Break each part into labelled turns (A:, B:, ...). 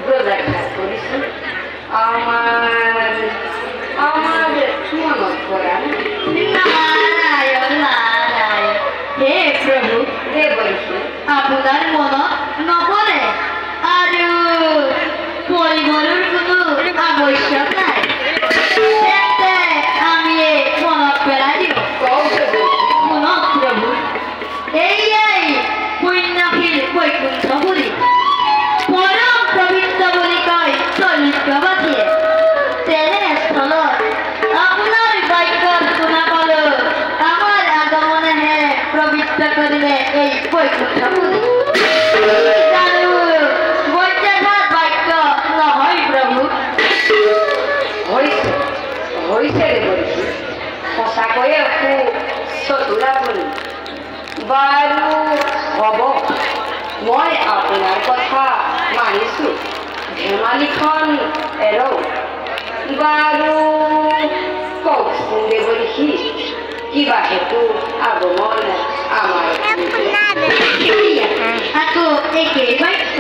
A: ব্ৰজাঘাত কৰিছোঁ আমাৰ মনত পৰা
B: নাৰায়ণ নাৰায়ণ হে প্ৰভু
A: হে বৈশী
B: আপোনাৰ মনত নপৰে আৰু পৰিবৰৰ কোনো আৱশ্যক নাই তেন্তে আমি মনত পেলাই দিওঁ শুনক প্ৰভু এইয়াই পুণ্যশীল বৈকুণ্ঠপুৰী পৰম পবিত্ৰ বুলি কয় চলিতবাসীয়ে তেনেস্থলত আপোনাৰ বাক্যৰ শুনা পালো আমাৰ আগমনেহে পবিত্ৰ কৰিলে এই বৈকুণ্ঠপুৰী জানো বৈদ্যঘাত বাক্য নহয় প্ৰভু
A: হৈছে ৰে বৈশী সঁচাকৈয়ে খুব চতুৰ আপুনি বাৰু হ'ব মই আপোনাৰ কথা মানিছোঁ ধেমালিখন এৰওঁ বাৰু কওকচোন দেৱঋষি কিবা হেতু আগমন আমাৰ
B: আকৌ একেই বাক্য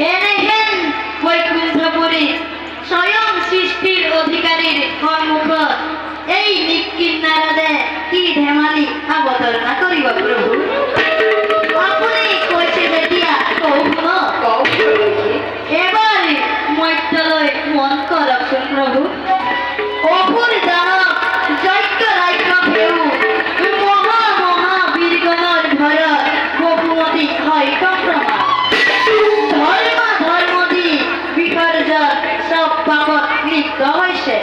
B: এনেহেন বৈকুণ্ঠপুৰী স্বয়ং সৃষ্টিৰ অধিকাৰীৰ সন্মুখত এই নিকিন্নাৰদে কি ধেমালি অৱতাৰণা কৰিব প্ৰভু আপুনি কৈছে যেতিয়া কওক এবাৰ মধ্যলৈ মন কৰকচোন প্ৰভু অসুৰ দানৱ যজ্ঞ ৰাজ্য হেউ মহা বীৰগণৰ ভয়ত বহুমতী হয় কম্প্ৰমা ধৰ্ম দি বিসৰ্জন চব পাপত লিপ্ত হৈছে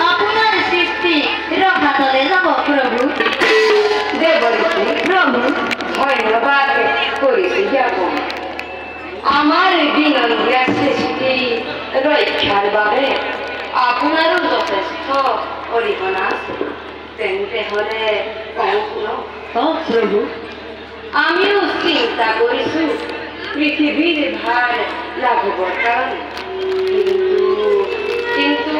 B: আপোনাৰ সৃষ্টি ৰখাতলে যাব প্ৰভু
A: দেৱঋষি
B: প্ৰভু
A: ধন্যবাদ কৰিছোঁ জ্ঞাপন আমাৰ বিনন্দীয়া সৃষ্টি ৰক্ষাৰ বাবে আপোনাৰো যথেষ্ট অৰিহণা আছে তেন্তে হ'লে কওঁ শুনক
B: প্ৰভু
A: আমিও চিন্তা কৰিছোঁ পৃথিৱীৰ ভাৰ লাঘবৰ কাৰণে কিন্তু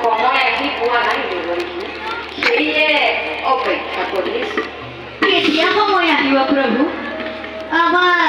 A: সময় আহি পোৱা নাই দেৱঋষি সেয়ে অপেক্ষা কৰি আছোঁ
B: কেতিয়া সময় আহিব প্ৰভু আমাৰ